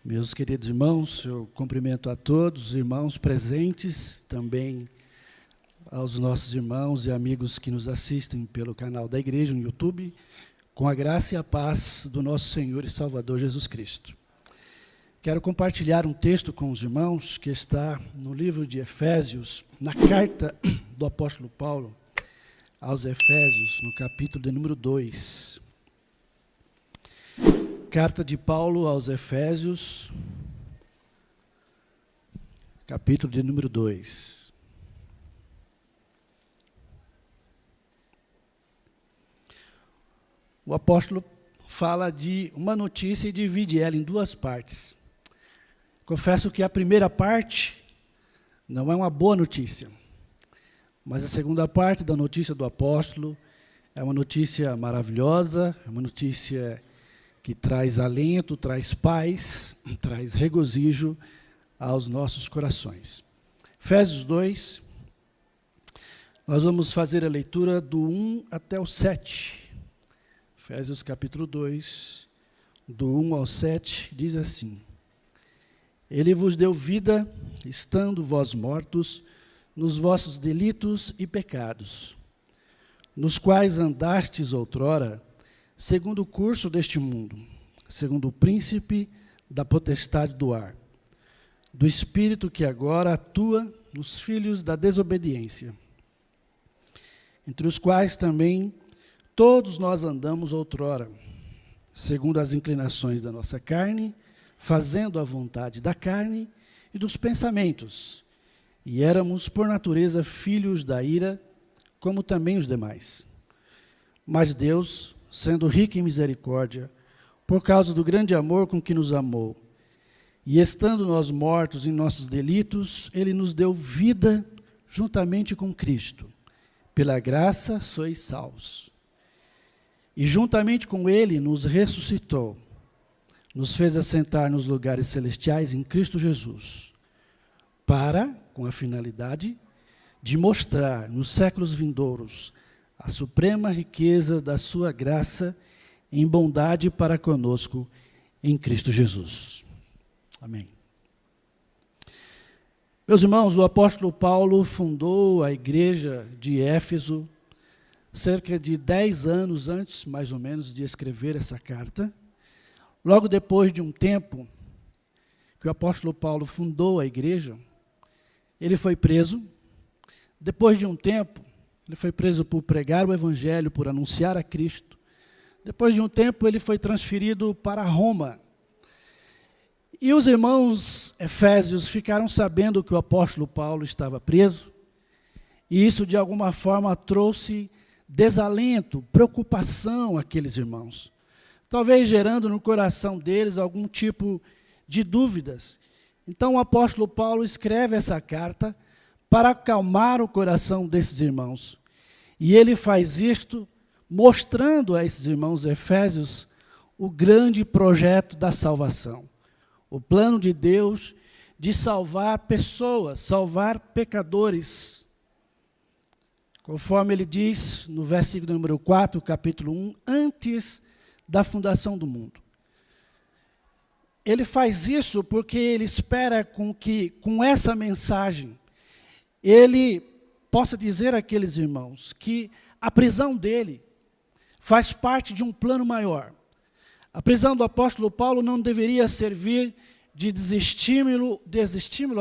Meus queridos irmãos, eu cumprimento a todos os irmãos presentes, também aos nossos irmãos e amigos que nos assistem pelo canal da igreja no YouTube, com a graça e a paz do nosso Senhor e Salvador Jesus Cristo. Quero compartilhar um texto com os irmãos que está no livro de Efésios, na carta do apóstolo Paulo aos Efésios, no capítulo de número 2. Carta de Paulo aos Efésios, capítulo de número 2. O apóstolo fala de uma notícia e divide ela em duas partes. Confesso que a primeira parte não é uma boa notícia, mas a segunda parte da notícia do apóstolo é uma notícia maravilhosa, é uma notícia que traz alento, traz paz, traz regozijo aos nossos corações. Efésios 2, nós vamos fazer a leitura do 1 até o 7. Efésios capítulo 2, do 1 ao 7, diz assim: Ele vos deu vida, estando vós mortos nos vossos delitos e pecados, nos quais andastes outrora, segundo o curso deste mundo, segundo o príncipe da potestade do ar, do espírito que agora atua nos filhos da desobediência, entre os quais também todos nós andamos outrora, segundo as inclinações da nossa carne, fazendo a vontade da carne e dos pensamentos, e éramos por natureza filhos da ira, como também os demais. Mas Deus, sendo rico em misericórdia, por causa do grande amor com que nos amou, e estando nós mortos em nossos delitos, Ele nos deu vida juntamente com Cristo. Pela graça sois salvos. E juntamente com Ele nos ressuscitou, nos fez assentar nos lugares celestiais em Cristo Jesus, para, com a finalidade, de mostrar nos séculos vindouros a suprema riqueza da sua graça em bondade para conosco em Cristo Jesus. Amém. Meus irmãos, o apóstolo Paulo fundou a igreja de Éfeso cerca de 10 anos antes, mais ou menos, de escrever essa carta. Logo depois de um tempo que o apóstolo Paulo fundou a igreja, ele foi preso. Depois de um tempo, ele foi preso por pregar o evangelho, por anunciar a Cristo. Depois de um tempo, ele foi transferido para Roma. E os irmãos efésios ficaram sabendo que o apóstolo Paulo estava preso, e isso, de alguma forma, trouxe desalento, preocupação àqueles irmãos, talvez gerando no coração deles algum tipo de dúvidas. Então o apóstolo Paulo escreve essa carta para acalmar o coração desses irmãos. E ele faz isto mostrando a esses irmãos efésios o grande projeto da salvação, o plano de Deus de salvar pessoas, salvar pecadores. Conforme ele diz no versículo número 4, capítulo 1, antes da fundação do mundo. Ele faz isso porque ele espera que, com essa mensagem, ele possa dizer àqueles irmãos que a prisão dele faz parte de um plano maior. A prisão do apóstolo Paulo não deveria servir de desestímulo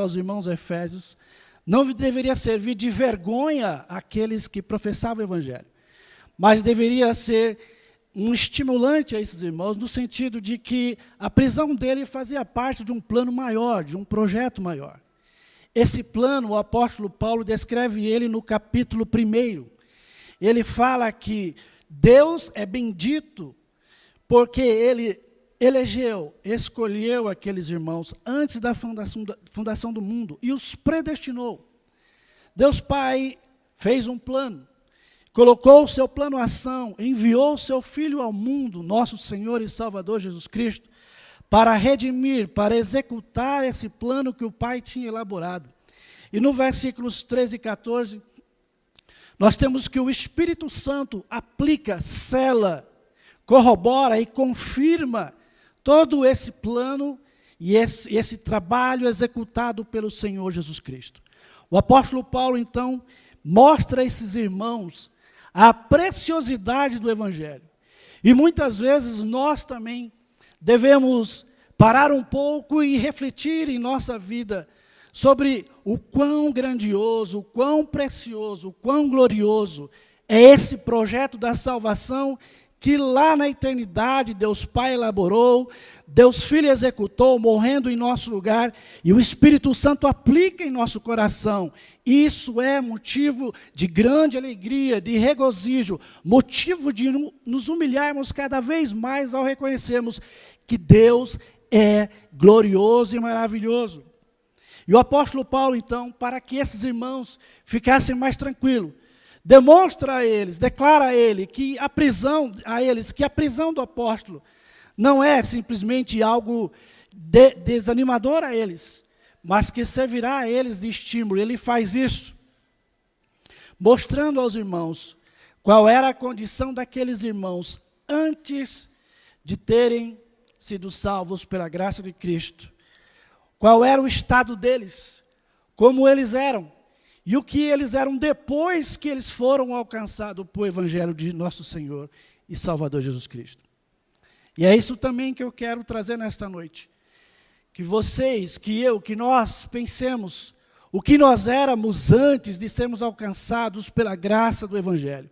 aos irmãos efésios, não deveria servir de vergonha àqueles que professavam o evangelho, mas deveria ser um estimulante a esses irmãos, no sentido de que a prisão dele fazia parte de um plano maior, de um projeto maior. Esse plano, o apóstolo Paulo descreve ele no capítulo 1. Ele fala que Deus é bendito porque Ele elegeu, escolheu aqueles irmãos antes da fundação do mundo e os predestinou. Deus Pai fez um plano, colocou o seu plano em ação, enviou o seu Filho ao mundo, nosso Senhor e Salvador Jesus Cristo, para redimir, para executar esse plano que o Pai tinha elaborado. E no versículos 13 e 14, nós temos que o Espírito Santo aplica, sela, corrobora e confirma todo esse plano e esse trabalho executado pelo Senhor Jesus Cristo. O apóstolo Paulo, então, mostra a esses irmãos a preciosidade do Evangelho. E muitas vezes nós também devemos parar um pouco e refletir em nossa vida sobre o quão grandioso, o quão precioso, o quão glorioso é esse projeto da salvação que lá na eternidade Deus Pai elaborou, Deus Filho executou, morrendo em nosso lugar, e o Espírito Santo aplica em nosso coração. Isso é motivo de grande alegria, de regozijo, motivo de nos humilharmos cada vez mais ao reconhecermos que Deus é glorioso e maravilhoso. E o apóstolo Paulo, então, para que esses irmãos ficassem mais tranquilos, demonstra a eles, declara a eles que a prisão do apóstolo não é simplesmente algo desanimador a eles, mas que servirá a eles de estímulo. Ele faz isso, mostrando aos irmãos qual era a condição daqueles irmãos antes de terem sido salvos pela graça de Cristo. Qual era o estado deles, como eles eram, e o que eles eram depois que eles foram alcançados pelo Evangelho de nosso Senhor e Salvador Jesus Cristo. E é isso também que eu quero trazer nesta noite. Que vocês, que nós pensemos o que nós éramos antes de sermos alcançados pela graça do Evangelho,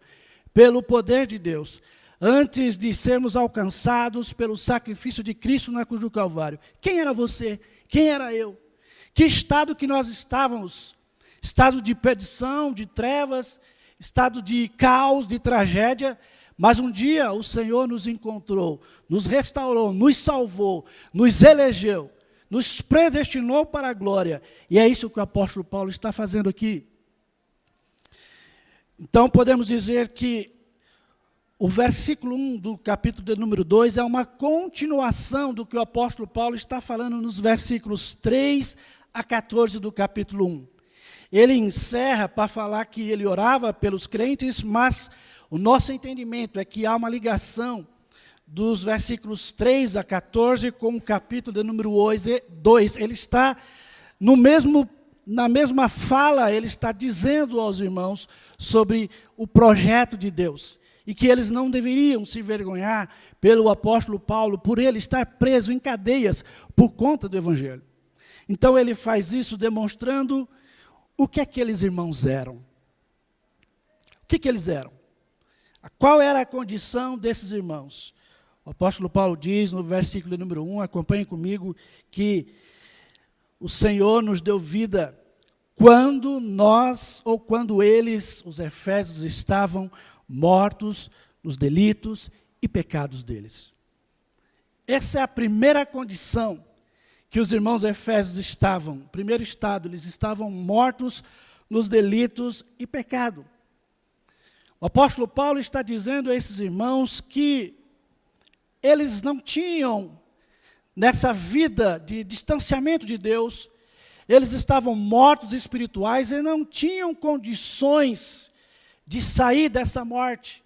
pelo poder de Deus, antes de sermos alcançados pelo sacrifício de Cristo na cruz do Calvário. Quem era você? Quem era eu? Que estado que nós estávamos? Estado de perdição, de trevas, estado de caos, de tragédia. Mas um dia o Senhor nos encontrou, nos restaurou, nos salvou, nos elegeu, nos predestinou para a glória. E é isso que o apóstolo Paulo está fazendo aqui. Então podemos dizer que o versículo 1 do capítulo de número 2 é uma continuação do que o apóstolo Paulo está falando nos versículos 3 a 14 do capítulo 1. Ele encerra para falar que ele orava pelos crentes, mas o nosso entendimento é que há uma ligação dos versículos 3 a 14 com o capítulo de número 2. Ele está na mesma fala, ele está dizendo aos irmãos sobre o projeto de Deus. E que eles não deveriam se envergonhar pelo apóstolo Paulo, por ele estar preso em cadeias por conta do Evangelho. Então ele faz isso demonstrando o que aqueles irmãos eram. O que eles eram? Qual era a condição desses irmãos? O apóstolo Paulo diz no versículo número 1, acompanhe comigo, que o Senhor nos deu vida quando nós, ou quando eles, os efésios, estavam mortos nos delitos e pecados deles. Essa é a primeira condição que os irmãos efésios estavam. Primeiro estado, eles estavam mortos nos delitos e pecado. O apóstolo Paulo está dizendo a esses irmãos que eles não tinham, nessa vida de distanciamento de Deus, eles estavam mortos espirituais e não tinham condições de sair dessa morte.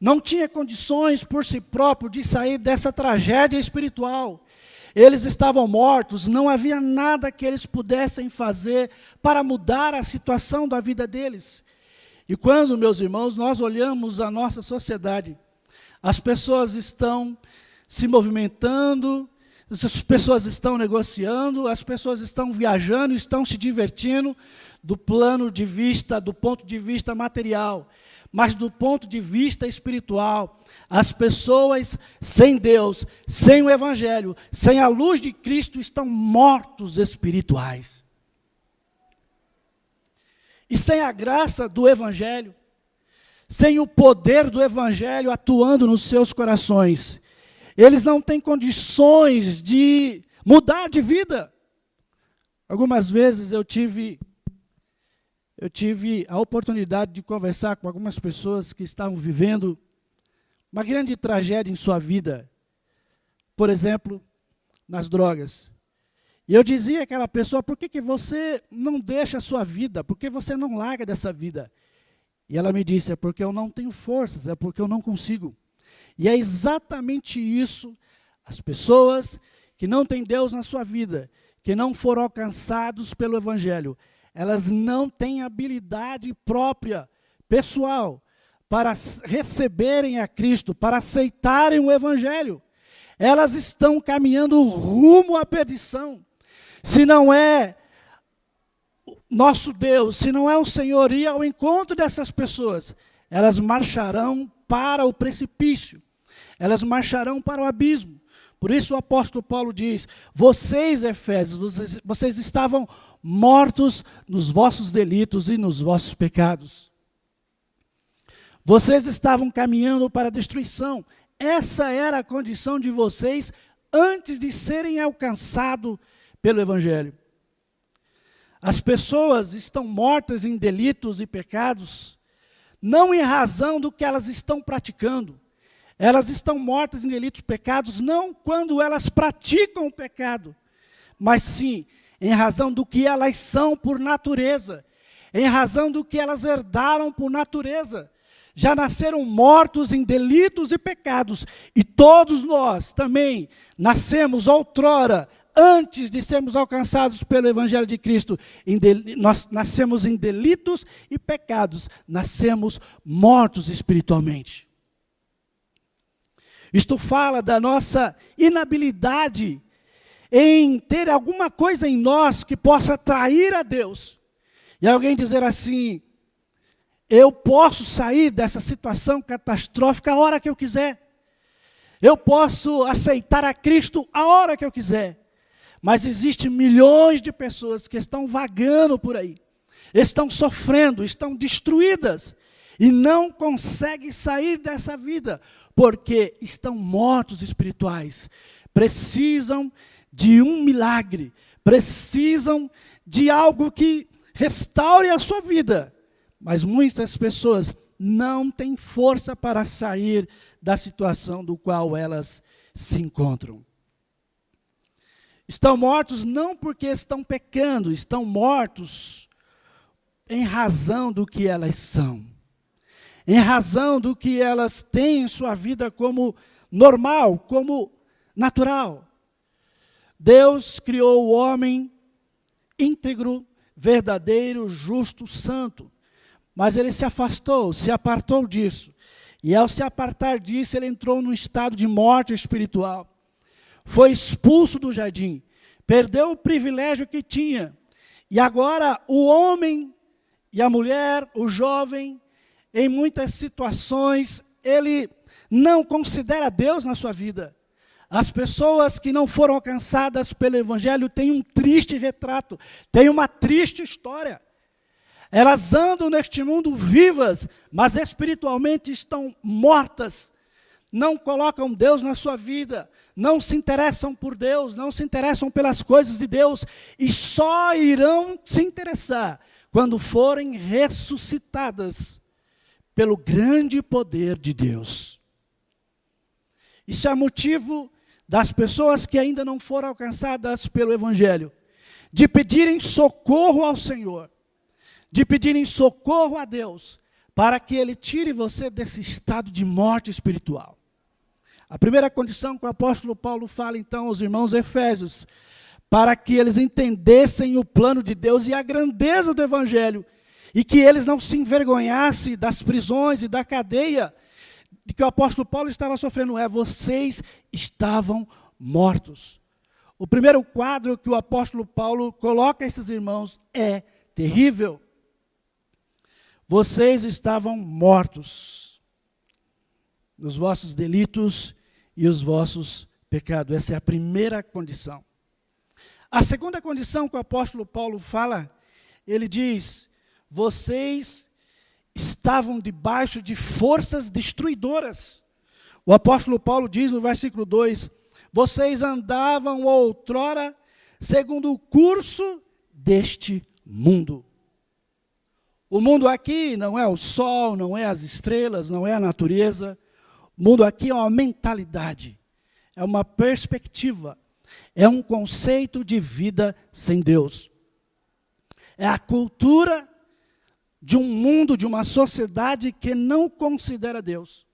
Não tinha condições por si próprio de sair dessa tragédia espiritual. Eles estavam mortos, não havia nada que eles pudessem fazer para mudar a situação da vida deles. E quando, meus irmãos, nós olhamos a nossa sociedade, as pessoas estão se movimentando, as pessoas estão negociando, as pessoas estão viajando, estão se divertindo do ponto de vista material. Mas do ponto de vista espiritual, as pessoas sem Deus, sem o Evangelho, sem a luz de Cristo, estão mortos espirituais. E sem a graça do Evangelho, sem o poder do Evangelho atuando nos seus corações, eles não têm condições de mudar de vida. Algumas vezes eu tive a oportunidade de conversar com algumas pessoas que estavam vivendo uma grande tragédia em sua vida. Por exemplo, nas drogas. E eu dizia àquela pessoa, por que você não deixa a sua vida? Por que você não larga dessa vida? E ela me disse, é porque eu não tenho forças, é porque eu não consigo. E é exatamente isso, as pessoas que não têm Deus na sua vida, que não foram alcançados pelo Evangelho, elas não têm habilidade própria, pessoal, para receberem a Cristo, para aceitarem o Evangelho. Elas estão caminhando rumo à perdição. Se não é nosso Deus, se não é o Senhor ir ao encontro dessas pessoas, elas marcharão para o precipício, elas marcharão para o abismo. Por isso o apóstolo Paulo diz: vocês, Efésios, vocês estavam mortos nos vossos delitos e nos vossos pecados. Vocês estavam caminhando para a destruição. Essa era a condição de vocês antes de serem alcançados pelo Evangelho. As pessoas estão mortas em delitos e pecados, não em razão do que elas estão praticando. Elas estão mortas em delitos e pecados não quando elas praticam o pecado, mas sim em razão do que elas são por natureza, em razão do que elas herdaram por natureza. Já nasceram mortos em delitos e pecados, e todos nós também nascemos outrora, antes de sermos alcançados pelo Evangelho de Cristo, nós nascemos em delitos e pecados, nascemos mortos espiritualmente. Isto fala da nossa inabilidade em ter alguma coisa em nós que possa atrair a Deus. E alguém dizer assim: eu posso sair dessa situação catastrófica a hora que eu quiser. Eu posso aceitar a Cristo a hora que eu quiser. Mas existem milhões de pessoas que estão vagando por aí, estão sofrendo, estão destruídas, e não conseguem sair dessa vida, porque estão mortos espirituais. Precisam de um milagre, precisam de algo que restaure a sua vida. Mas muitas pessoas não têm força para sair da situação do qual elas se encontram. Estão mortos não porque estão pecando, estão mortos em razão do que elas são, em razão do que elas têm em sua vida como normal, como natural. Deus criou o homem íntegro, verdadeiro, justo, santo, mas ele se afastou, se apartou disso. E ao se apartar disso, ele entrou num estado de morte espiritual. Foi expulso do jardim, perdeu o privilégio que tinha. E agora o homem e a mulher, o jovem, em muitas situações, ele não considera Deus na sua vida. As pessoas que não foram alcançadas pelo Evangelho têm um triste retrato, têm uma triste história. Elas andam neste mundo vivas, mas espiritualmente estão mortas. Não colocam Deus na sua vida, não se interessam por Deus, não se interessam pelas coisas de Deus, e só irão se interessar quando forem ressuscitadas pelo grande poder de Deus. Isso é motivo das pessoas que ainda não foram alcançadas pelo Evangelho, de pedirem socorro ao Senhor, de pedirem socorro a Deus, para que Ele tire você desse estado de morte espiritual. A primeira condição que o apóstolo Paulo fala então aos irmãos Efésios, para que eles entendessem o plano de Deus e a grandeza do Evangelho, e que eles não se envergonhassem das prisões e da cadeia de que o apóstolo Paulo estava sofrendo, vocês estavam mortos. O primeiro quadro que o apóstolo Paulo coloca a esses irmãos é terrível. Vocês estavam mortos nos vossos delitos e os vossos pecados. Essa é a primeira condição. A segunda condição que o apóstolo Paulo fala, ele diz: vocês estavam debaixo de forças destruidoras. O apóstolo Paulo diz no versículo 2, vocês andavam outrora segundo o curso deste mundo. O mundo aqui não é o sol, não é as estrelas, não é a natureza. O mundo aqui é uma mentalidade, é uma perspectiva, é um conceito de vida sem Deus. É a cultura de um mundo, de uma sociedade que não considera Deus.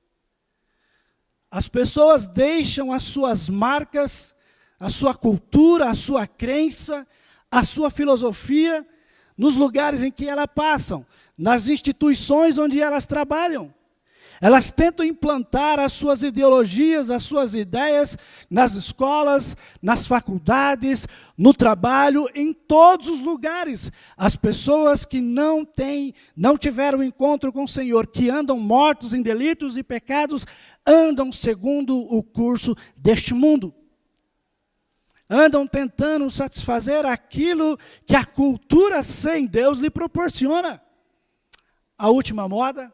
As pessoas deixam as suas marcas a sua cultura, a sua crença, a sua filosofia, nos lugares em que elas passam, nas instituições onde elas trabalham. Elas tentam implantar as suas ideologias, as suas ideias nas escolas, nas faculdades, no trabalho, em todos os lugares. As pessoas que não tiveram encontro com o Senhor, que andam mortos em delitos e pecados, andam segundo o curso deste mundo. Andam tentando satisfazer aquilo que a cultura sem Deus lhe proporciona. A última moda,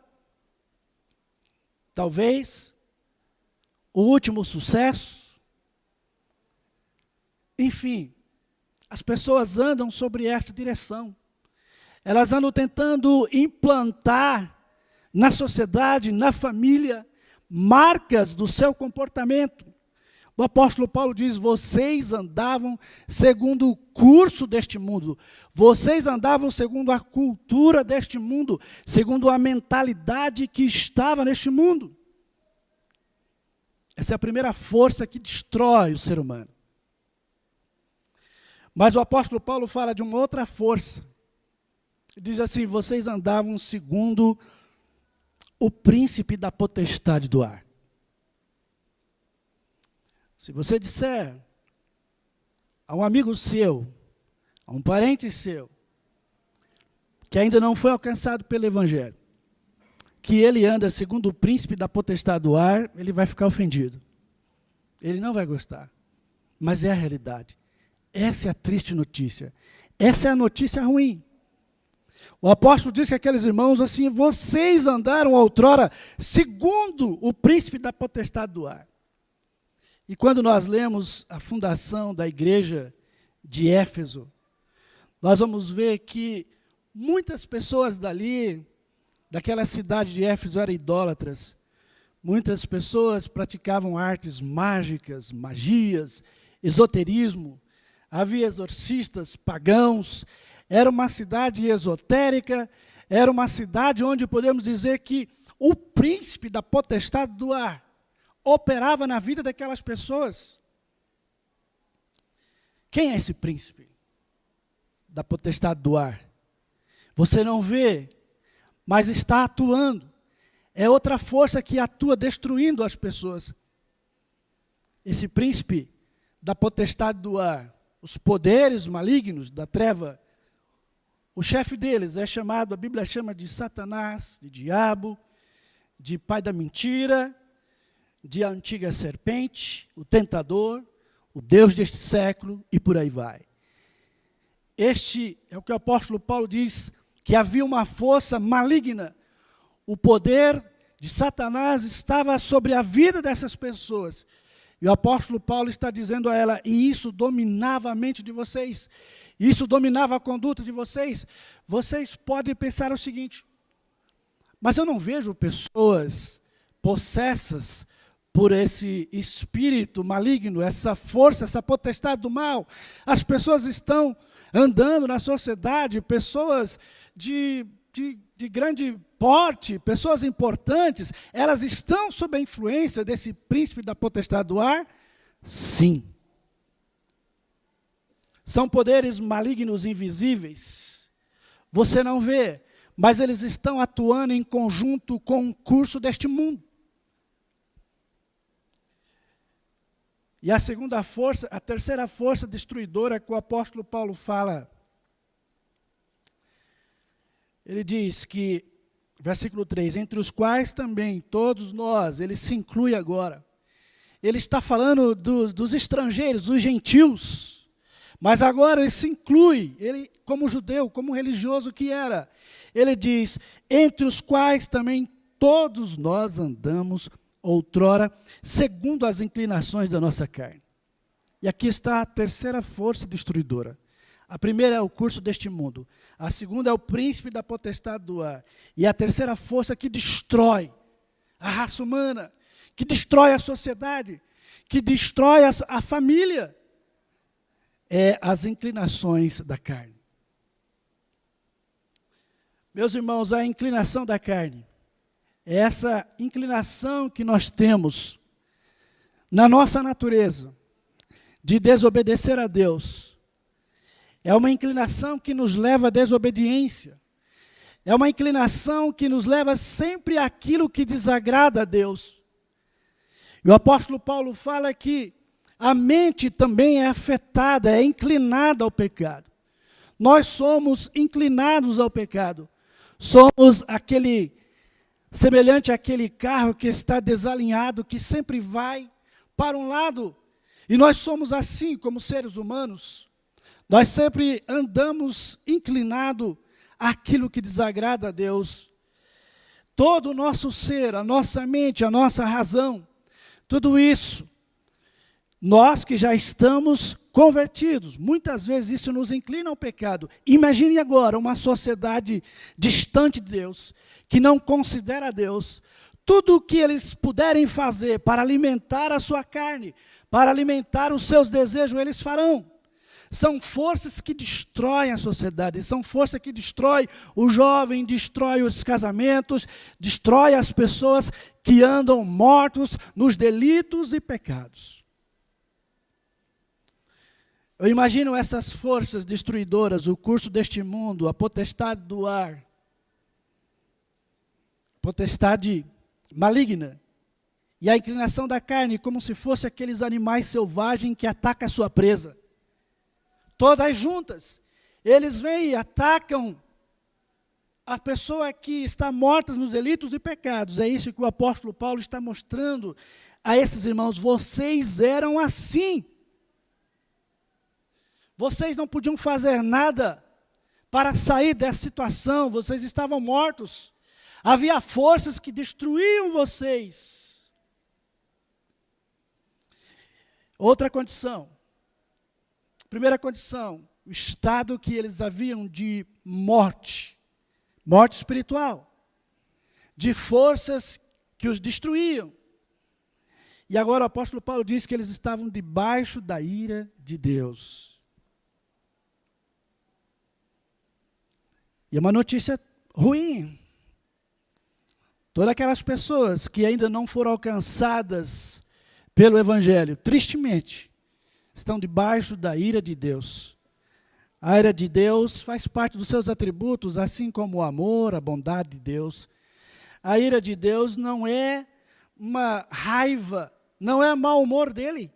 talvez, o último sucesso. Enfim, as pessoas andam sobre essa direção. Elas andam tentando implantar na sociedade, na família, marcas do seu comportamento. O apóstolo Paulo diz, vocês andavam segundo o curso deste mundo, vocês andavam segundo a cultura deste mundo, segundo a mentalidade que estava neste mundo. Essa é a primeira força que destrói o ser humano. Mas o apóstolo Paulo fala de uma outra força. Diz assim, vocês andavam segundo o príncipe da potestade do ar. Se você disser a um amigo seu, a um parente seu, que ainda não foi alcançado pelo Evangelho, que ele anda segundo o príncipe da potestade do ar, ele vai ficar ofendido. Ele não vai gostar. Mas é a realidade. Essa é a triste notícia. Essa é a notícia ruim. O apóstolo diz que aqueles irmãos, assim, vocês andaram outrora segundo o príncipe da potestade do ar. E quando nós lemos a fundação da igreja de Éfeso, nós vamos ver que muitas pessoas daquela cidade de Éfeso eram idólatras. Muitas pessoas praticavam artes mágicas, magias, esoterismo. Havia exorcistas pagãos. Era uma cidade esotérica, era uma cidade onde podemos dizer que o príncipe da potestade do ar operava na vida daquelas pessoas. Quem é esse príncipe da potestade do ar? Você não vê, mas está atuando. É outra força que atua destruindo as pessoas. Esse príncipe da potestade do ar, os poderes malignos da treva, o chefe deles é chamado, a Bíblia chama de Satanás, de diabo, de pai da mentira, de a antiga serpente, o tentador, o Deus deste século e por aí vai. Este é o que o apóstolo Paulo diz, que havia uma força maligna. O poder de Satanás estava sobre a vida dessas pessoas. E o apóstolo Paulo está dizendo a ela, e isso dominava a mente de vocês, isso dominava a conduta de vocês. Vocês podem pensar o seguinte, mas eu não vejo pessoas possessas por esse espírito maligno, essa força, essa potestade do mal. As pessoas estão andando na sociedade, pessoas de grande porte, pessoas importantes, elas estão sob a influência desse príncipe da potestade do ar? Sim. São poderes malignos invisíveis. Você não vê, mas eles estão atuando em conjunto com o curso deste mundo. E a segunda força, a terceira força destruidora que o apóstolo Paulo fala, ele diz que, versículo 3, entre os quais também todos nós, ele se inclui agora. Ele está falando dos estrangeiros, dos gentios, mas agora ele se inclui, ele como judeu, como religioso que era. Ele diz, entre os quais também todos nós andamos outrora, segundo as inclinações da nossa carne. E aqui está a terceira força destruidora. A primeira é o curso deste mundo. A segunda é o príncipe da potestade do ar. E a terceira força que destrói a raça humana, que destrói a sociedade, que destrói a família, é as inclinações da carne. Meus irmãos, a inclinação da carne, é essa inclinação que nós temos na nossa natureza, de desobedecer a Deus. É uma inclinação que nos leva à desobediência. É uma inclinação que nos leva sempre àquilo que desagrada a Deus. E o apóstolo Paulo fala que a mente também é afetada, é inclinada ao pecado. Nós somos inclinados ao pecado. Somos semelhante àquele carro que está desalinhado, que sempre vai para um lado. E nós somos assim como seres humanos. Nós sempre andamos inclinados àquilo que desagrada a Deus. Todo o nosso ser, a nossa mente, a nossa razão, tudo isso, nós que já estamos convertidos, muitas vezes isso nos inclina ao pecado. Imagine agora uma sociedade distante de Deus, que não considera Deus. Tudo o que eles puderem fazer para alimentar a sua carne, para alimentar os seus desejos, eles farão. São forças que destroem a sociedade, são forças que destroem o jovem, destroem os casamentos, destroem as pessoas que andam mortos nos delitos e pecados. Eu imagino essas forças destruidoras, o curso deste mundo, a potestade do ar, potestade maligna, e a inclinação da carne, como se fosse aqueles animais selvagens que atacam a sua presa. Todas juntas, eles vêm e atacam a pessoa que está morta nos delitos e pecados. É isso que o apóstolo Paulo está mostrando a esses irmãos. Vocês eram assim. Vocês não podiam fazer nada para sair dessa situação, vocês estavam mortos. Havia forças que destruíam vocês. Outra condição. Primeira condição, o estado que eles haviam de morte. Morte espiritual. De forças que os destruíam. E agora o apóstolo Paulo diz que eles estavam debaixo da ira de Deus. E é uma notícia ruim. Todas aquelas pessoas que ainda não foram alcançadas pelo Evangelho, tristemente, estão debaixo da ira de Deus. A ira de Deus faz parte dos seus atributos, assim como o amor, a bondade de Deus. A ira de Deus não é uma raiva, não é mau humor dele,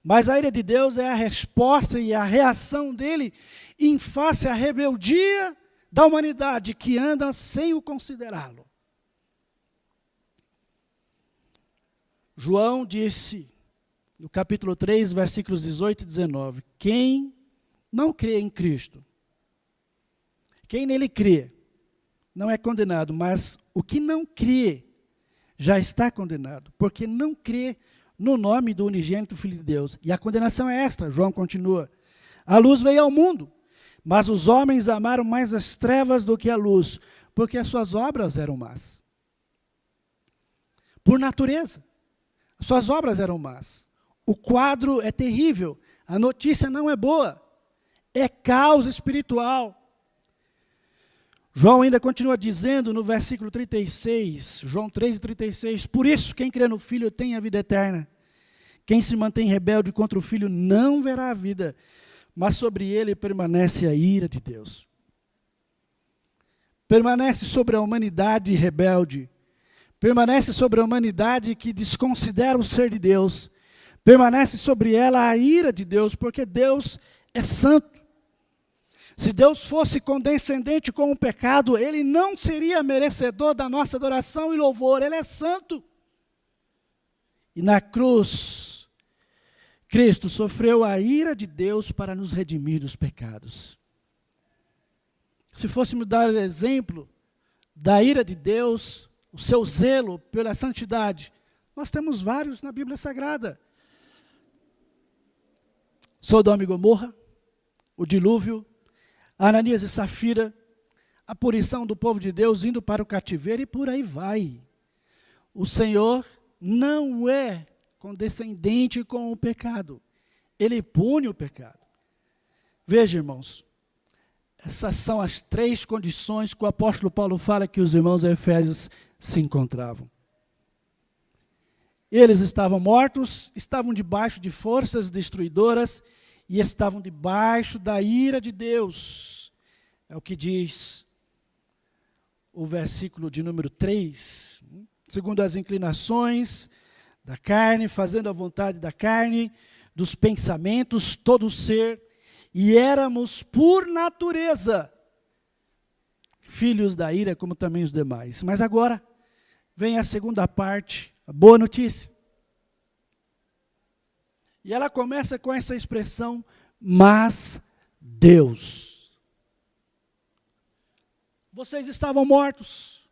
mas a ira de Deus é a resposta e a reação dele em face à rebeldia da humanidade que anda sem o considerá-lo. João disse, no capítulo 3, versículos 18 e 19, quem não crê em Cristo, quem nele crê, não é condenado, mas o que não crê já está condenado, porque não crê no nome do unigênito Filho de Deus. E a condenação é esta, João continua, a luz veio ao mundo, mas os homens amaram mais as trevas do que a luz, porque as suas obras eram más. Por natureza, as suas obras eram más. O quadro é terrível, a notícia não é boa, é caos espiritual. João ainda continua dizendo no versículo 36, João 3:36, por isso quem crê no Filho tem a vida eterna. Quem se mantém rebelde contra o Filho não verá a vida, mas sobre ele permanece a ira de Deus. Permanece sobre a humanidade rebelde, permanece sobre a humanidade que desconsidera o ser de Deus, permanece sobre ela a ira de Deus, porque Deus é santo. Se Deus fosse condescendente com o pecado, Ele não seria merecedor da nossa adoração e louvor, Ele é santo. E na cruz, Cristo sofreu a ira de Deus para nos redimir dos pecados. Se fôssemos dar exemplo da ira de Deus, o seu zelo pela santidade, nós temos vários na Bíblia Sagrada. Sodoma e Gomorra, o dilúvio, Ananias e Safira, a punição do povo de Deus indo para o cativeiro e por aí vai. O Senhor não é condescendente com o pecado. Ele pune o pecado. Veja, irmãos, essas são as 3 condições que o apóstolo Paulo fala que os irmãos Efésios se encontravam. Eles estavam mortos, estavam debaixo de forças destruidoras e estavam debaixo da ira de Deus. É o que diz o versículo de número 3. Segundo as inclinações da carne, fazendo a vontade da carne, dos pensamentos, todo ser, e éramos por natureza filhos da ira, como também os demais. Mas agora vem a segunda parte, a boa notícia. E ela começa com essa expressão, mas Deus. Vocês estavam mortos.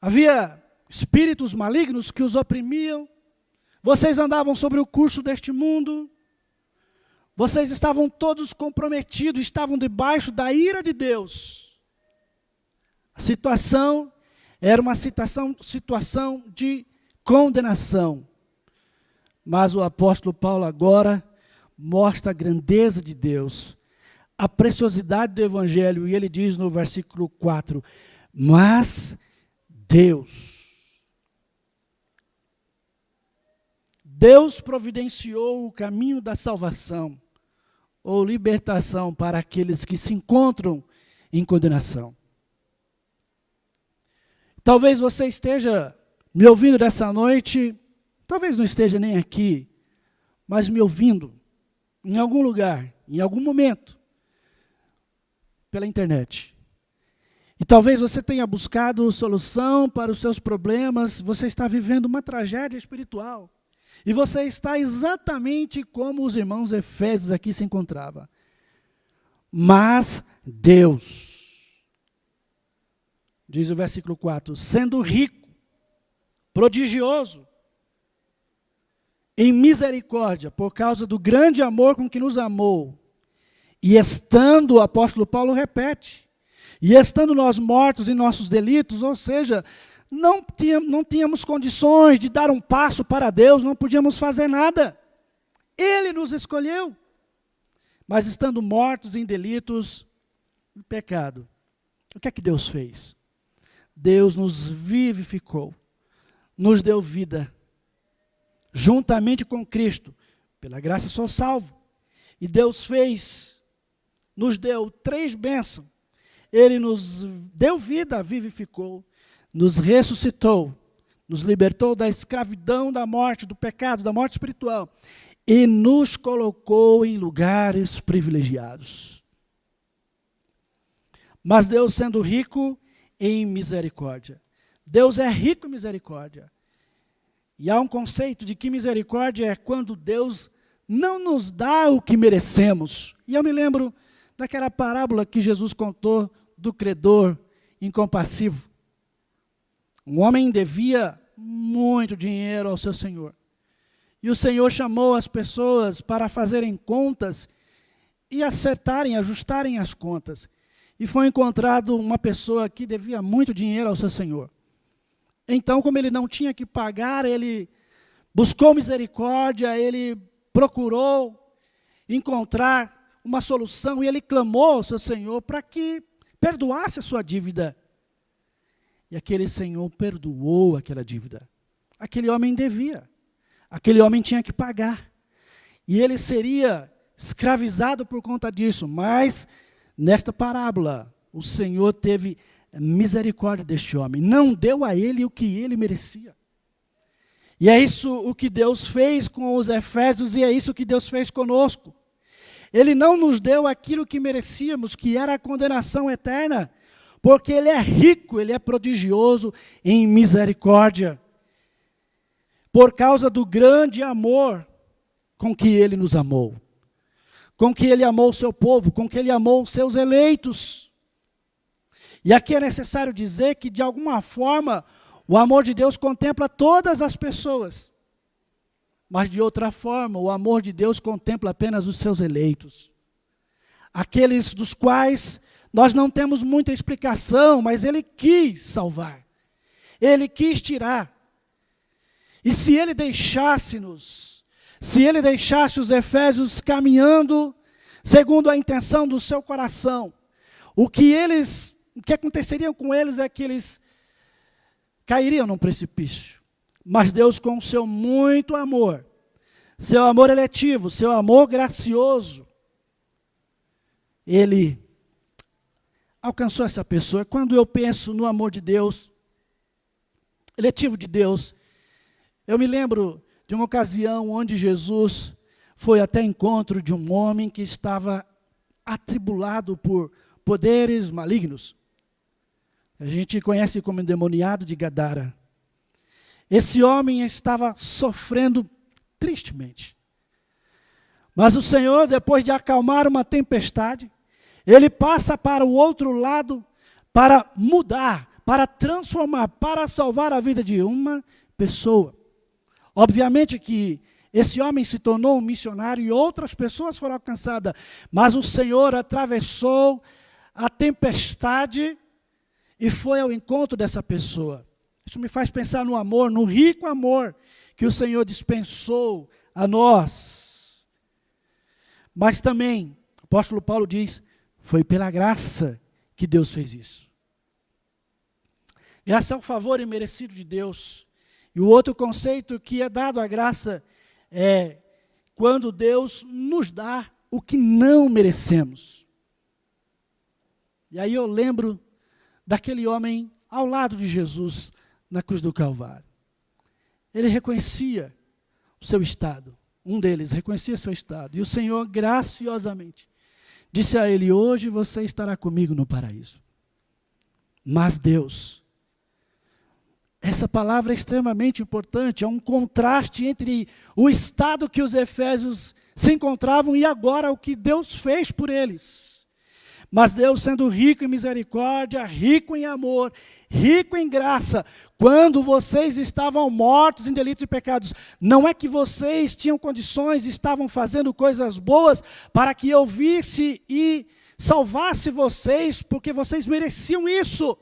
Havia espíritos malignos que os oprimiam. Vocês andavam sobre o curso deste mundo. Vocês estavam todos comprometidos, estavam debaixo da ira de Deus. A situação era uma situação de condenação. Mas o apóstolo Paulo agora mostra a grandeza de Deus, a preciosidade do Evangelho, e ele diz no versículo 4, mas Deus providenciou o caminho da salvação, ou libertação para aqueles que se encontram em condenação. Talvez você esteja me ouvindo nessa noite, talvez não esteja nem aqui, mas me ouvindo em algum lugar, em algum momento, pela internet. E talvez você tenha buscado solução para os seus problemas, você está vivendo uma tragédia espiritual. E você está exatamente como os irmãos Efésios aqui se encontravam. Mas Deus, diz o versículo 4, sendo rico, prodigioso, em misericórdia, por causa do grande amor com que nos amou, e estando, o apóstolo Paulo repete, e estando nós mortos em nossos delitos, ou seja, não tínhamos condições de dar um passo para Deus, não podíamos fazer nada. Ele nos escolheu. Mas estando mortos em delitos e pecado, o que é que Deus fez? Deus nos vivificou, nos deu vida, juntamente com Cristo. Pela graça sou salvo. E Deus nos deu 3 bênçãos. Ele nos deu vida, vivificou, nos ressuscitou, nos libertou da escravidão, da morte, do pecado, da morte espiritual, e nos colocou em lugares privilegiados. Mas Deus sendo rico em misericórdia. Deus é rico em misericórdia. E há um conceito de que misericórdia é quando Deus não nos dá o que merecemos. E eu me lembro daquela parábola que Jesus contou do credor incompassivo. Um homem devia muito dinheiro ao seu senhor. E o Senhor chamou as pessoas para fazerem contas e acertarem, ajustarem as contas. E foi encontrado uma pessoa que devia muito dinheiro ao seu senhor. Então, como ele não tinha que pagar, ele buscou misericórdia, ele procurou encontrar uma solução e ele clamou ao seu senhor para que perdoasse a sua dívida. E aquele senhor perdoou aquela dívida. Aquele homem devia. Aquele homem tinha que pagar. E ele seria escravizado por conta disso. Mas, nesta parábola, o Senhor teve misericórdia deste homem. Não deu a ele o que ele merecia. E é isso o que Deus fez com os Efésios e é isso que Deus fez conosco. Ele não nos deu aquilo que merecíamos, que era a condenação eterna, porque Ele é rico, Ele é prodigioso em misericórdia. Por causa do grande amor com que Ele nos amou. Com que Ele amou o seu povo, com que Ele amou os seus eleitos. E aqui é necessário dizer que, de alguma forma, o amor de Deus contempla todas as pessoas. Mas, de outra forma, o amor de Deus contempla apenas os seus eleitos. Aqueles dos quais nós não temos muita explicação, mas Ele quis salvar. Ele quis tirar. E se Ele deixasse-nos, se Ele deixasse os Efésios caminhando segundo a intenção do seu coração, o que aconteceria com eles é que eles cairiam num precipício. Mas Deus, com seu muito amor, seu amor eletivo, seu amor gracioso, Ele alcançou essa pessoa. Quando eu penso no amor de Deus, eletivo de Deus, eu me lembro de uma ocasião onde Jesus foi até encontro de um homem que estava atribulado por poderes malignos. A gente conhece como endemoniado de Gadara. Esse homem estava sofrendo tristemente. Mas o Senhor, depois de acalmar uma tempestade, Ele passa para o outro lado para mudar, para transformar, para salvar a vida de uma pessoa. Obviamente que esse homem se tornou um missionário e outras pessoas foram alcançadas, mas o Senhor atravessou a tempestade e foi ao encontro dessa pessoa. Isso me faz pensar no amor, no rico amor que o Senhor dispensou a nós. Mas também, o apóstolo Paulo diz, foi pela graça que Deus fez isso. Graça é o favor imerecido de Deus. E o outro conceito que é dado à graça é quando Deus nos dá o que não merecemos. E aí eu lembro daquele homem ao lado de Jesus na cruz do Calvário. Ele reconhecia o seu estado. Um deles reconhecia o seu estado. E o Senhor graciosamente disse a ele, hoje você estará comigo no paraíso. Mas Deus, essa palavra é extremamente importante, é um contraste entre o estado que os efésios se encontravam e agora o que Deus fez por eles. Mas Deus, sendo rico em misericórdia, rico em amor, rico em graça, quando vocês estavam mortos em delitos e pecados, não é que vocês tinham condições, estavam fazendo coisas boas para que eu visse e salvasse vocês, porque vocês mereciam isso.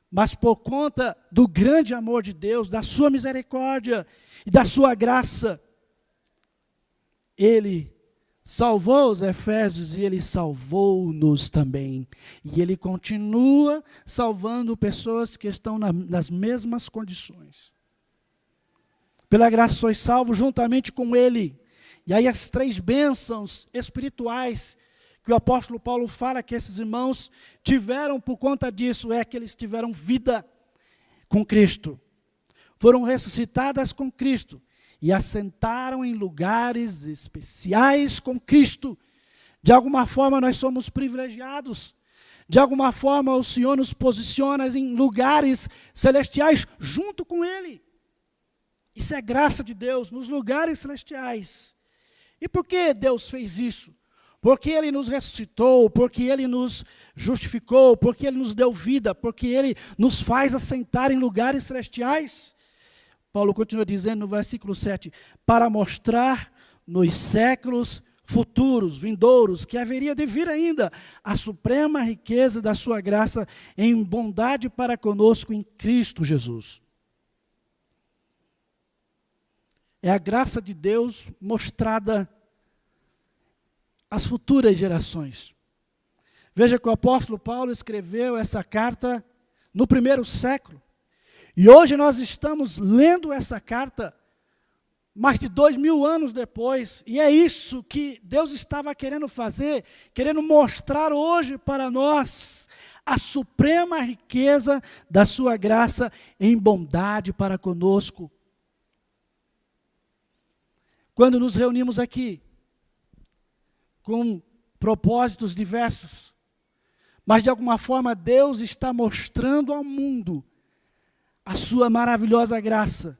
Mas por conta do grande amor de Deus, da sua misericórdia e da sua graça, Ele salvou os efésios e Ele salvou-nos também. E Ele continua salvando pessoas que estão nas mesmas condições. Pela graça sois salvos juntamente com Ele. E aí as 3 bênçãos espirituais que o apóstolo Paulo fala que esses irmãos tiveram por conta disso, é que eles tiveram vida com Cristo. Foram ressuscitadas com Cristo e assentaram em lugares especiais com Cristo. De alguma forma nós somos privilegiados. De alguma forma o Senhor nos posiciona em lugares celestiais junto com Ele. Isso é graça de Deus, nos lugares celestiais. E por que Deus fez isso? Porque Ele nos ressuscitou, porque Ele nos justificou, porque Ele nos deu vida, porque Ele nos faz assentar em lugares celestiais. Paulo continua dizendo no versículo 7, para mostrar nos séculos futuros, vindouros, que haveria de vir ainda a suprema riqueza da sua graça em bondade para conosco em Cristo Jesus. É a graça de Deus mostrada às futuras gerações. Veja que o apóstolo Paulo escreveu essa carta no 1º século. E hoje nós estamos lendo essa carta mais de 2000 anos depois. E é isso que Deus estava querendo fazer, querendo mostrar hoje para nós a suprema riqueza da sua graça em bondade para conosco. Quando nos reunimos aqui, com propósitos diversos, mas de alguma forma Deus está mostrando ao mundo a sua maravilhosa graça.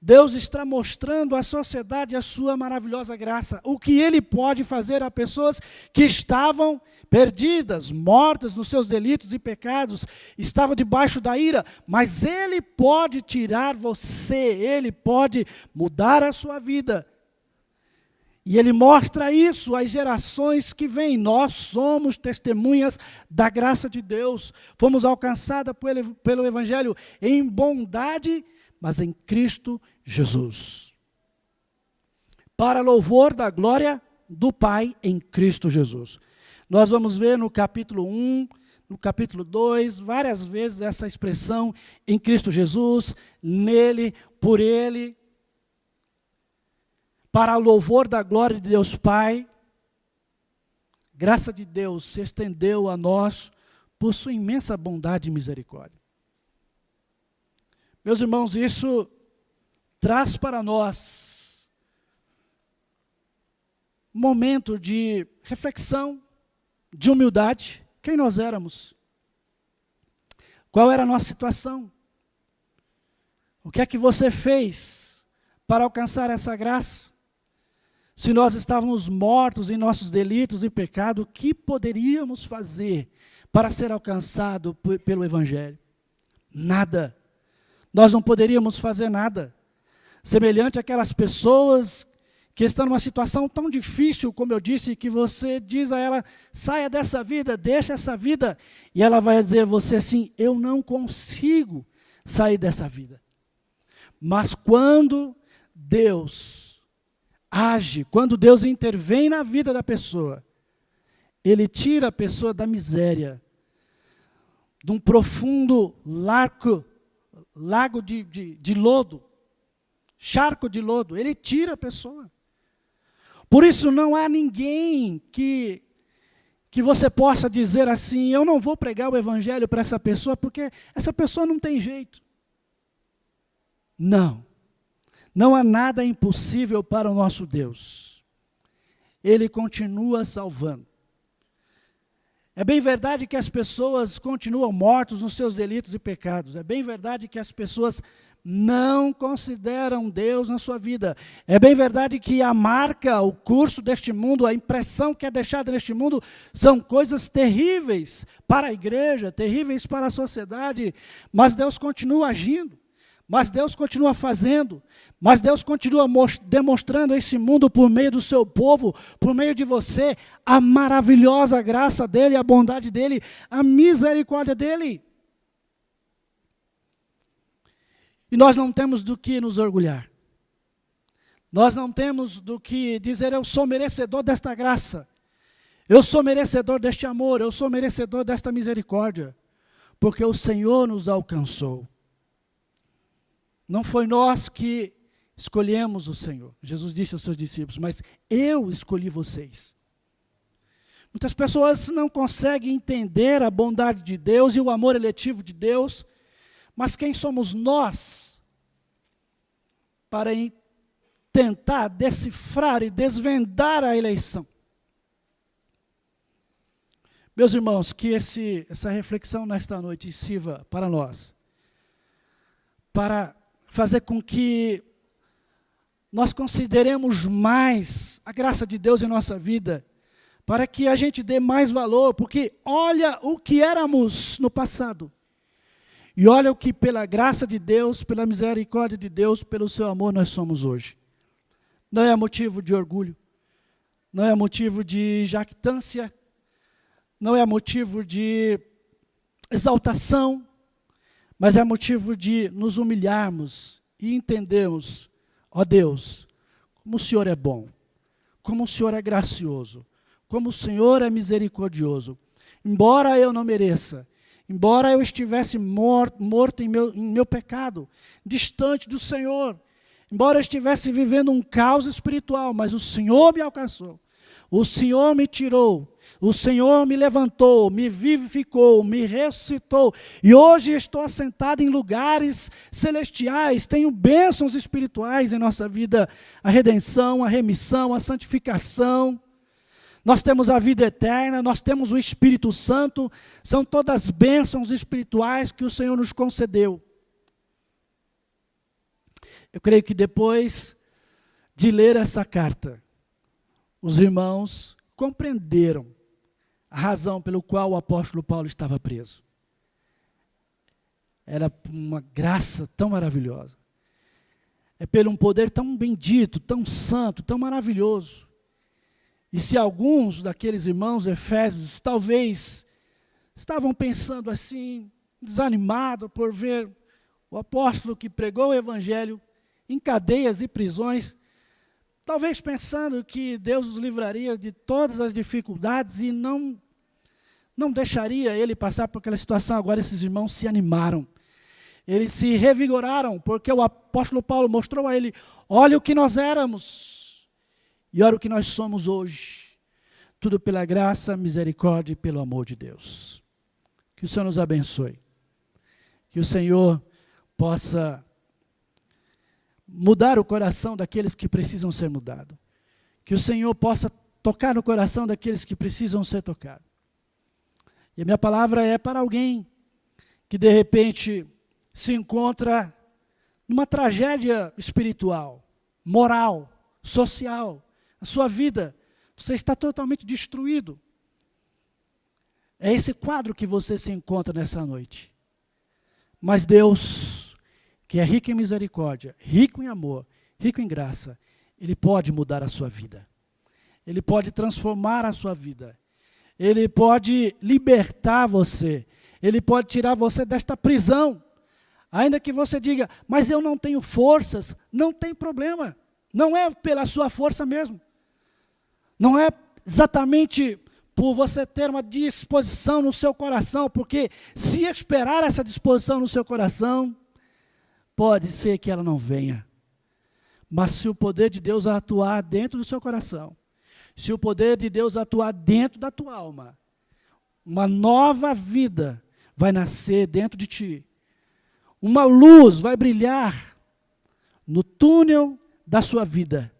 Deus está mostrando à sociedade a sua maravilhosa graça, o que Ele pode fazer a pessoas que estavam perdidas, mortas nos seus delitos e pecados, estavam debaixo da ira, mas Ele pode tirar você, Ele pode mudar a sua vida. E Ele mostra isso às gerações que vêm. Nós somos testemunhas da graça de Deus. Fomos alcançadas pelo Evangelho em bondade, mas em Cristo Jesus. Para louvor da glória do Pai em Cristo Jesus. Nós vamos ver no capítulo 1, no capítulo 2, várias vezes essa expressão em Cristo Jesus, nele, por ele, para o louvor da glória de Deus Pai. Graça de Deus se estendeu a nós por sua imensa bondade e misericórdia. Meus irmãos, isso traz para nós um momento de reflexão, de humildade. Quem nós éramos? Qual era a nossa situação? O que é que você fez para alcançar essa graça? Se nós estávamos mortos em nossos delitos e pecados, o que poderíamos fazer para ser alcançado pelo Evangelho? Nada. Nós não poderíamos fazer nada. Semelhante àquelas pessoas que estão numa situação tão difícil, como eu disse, que você diz a ela, saia dessa vida, deixa essa vida, e ela vai dizer a você assim, eu não consigo sair dessa vida. Mas quando Deus age, quando Deus intervém na vida da pessoa, Ele tira a pessoa da miséria, de um profundo lago de lodo, charco de lodo, Ele tira a pessoa. Por isso não há ninguém que você possa dizer assim, eu não vou pregar o Evangelho para essa pessoa, porque essa pessoa não tem jeito. Não. Não há nada impossível para o nosso Deus. Ele continua salvando. É bem verdade que as pessoas continuam mortas nos seus delitos e pecados. É bem verdade que as pessoas não consideram Deus na sua vida. É bem verdade que a marca, o curso deste mundo, a impressão que é deixada neste mundo, são coisas terríveis para a igreja, terríveis para a sociedade, mas Deus continua agindo, mas Deus continua fazendo, mas Deus continua demonstrando a esse mundo por meio do seu povo, por meio de você, a maravilhosa graça dEle, a bondade dEle, a misericórdia dEle. E nós não temos do que nos orgulhar. Nós não temos do que dizer, eu sou merecedor desta graça. Eu sou merecedor deste amor, eu sou merecedor desta misericórdia. Porque o Senhor nos alcançou. Não foi nós que escolhemos o Senhor. Jesus disse aos seus discípulos, mas eu escolhi vocês. Muitas pessoas não conseguem entender a bondade de Deus e o amor eletivo de Deus. Mas quem somos nós para tentar decifrar e desvendar a eleição? Meus irmãos, que essa reflexão nesta noite sirva para nós, para fazer com que nós consideremos mais a graça de Deus em nossa vida, para que a gente dê mais valor, porque olha o que éramos no passado. E olha o que pela graça de Deus, pela misericórdia de Deus, pelo seu amor nós somos hoje. Não é motivo de orgulho, não é motivo de jactância, não é motivo de exaltação, mas é motivo de nos humilharmos e entendermos, ó Deus, como o Senhor é bom, como o Senhor é gracioso, como o Senhor é misericordioso. Embora eu não mereça, embora eu estivesse morto em meu pecado, distante do Senhor, embora eu estivesse vivendo um caos espiritual, mas o Senhor me alcançou, o Senhor me tirou, o Senhor me levantou, me vivificou, me ressuscitou, e hoje estou assentado em lugares celestiais, tenho bênçãos espirituais em nossa vida, a redenção, a remissão, a santificação. Nós temos a vida eterna, nós temos o Espírito Santo, são todas bênçãos espirituais que o Senhor nos concedeu. Eu creio que depois de ler essa carta, os irmãos compreenderam a razão pelo qual o apóstolo Paulo estava preso. Era uma graça tão maravilhosa. É pelo um poder tão bendito, tão santo, tão maravilhoso. E se alguns daqueles irmãos efésios talvez estavam pensando assim, desanimados por ver o apóstolo que pregou o evangelho em cadeias e prisões, talvez pensando que Deus os livraria de todas as dificuldades e não não deixaria ele passar por aquela situação. Agora esses irmãos se animaram. Eles se revigoraram, porque o apóstolo Paulo mostrou a ele, olha o que nós éramos, e olha o que nós somos hoje. Tudo pela graça, misericórdia e pelo amor de Deus. Que o Senhor nos abençoe. Que o Senhor possa mudar o coração daqueles que precisam ser mudados. Que o Senhor possa tocar no coração daqueles que precisam ser tocados. E a minha palavra é para alguém que de repente se encontra numa tragédia espiritual, moral, social. A sua vida, você está totalmente destruído. É esse quadro que você se encontra nessa noite. Mas Deus, que é rico em misericórdia, rico em amor, rico em graça, Ele pode mudar a sua vida. Ele pode transformar a sua vida. Ele pode libertar você. Ele pode tirar você desta prisão. Ainda que você diga, mas eu não tenho forças, não tem problema. Não é pela sua força mesmo. Não é exatamente por você ter uma disposição no seu coração, porque se esperar essa disposição no seu coração, pode ser que ela não venha. Mas se o poder de Deus atuar dentro do seu coração, se o poder de Deus atuar dentro da tua alma, uma nova vida vai nascer dentro de ti. Uma luz vai brilhar no túnel da sua vida.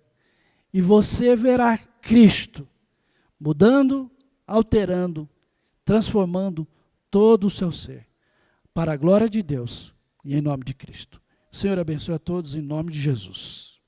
E você verá Cristo mudando, alterando, transformando todo o seu ser. Para a glória de Deus e em nome de Cristo. O Senhor abençoe a todos em nome de Jesus.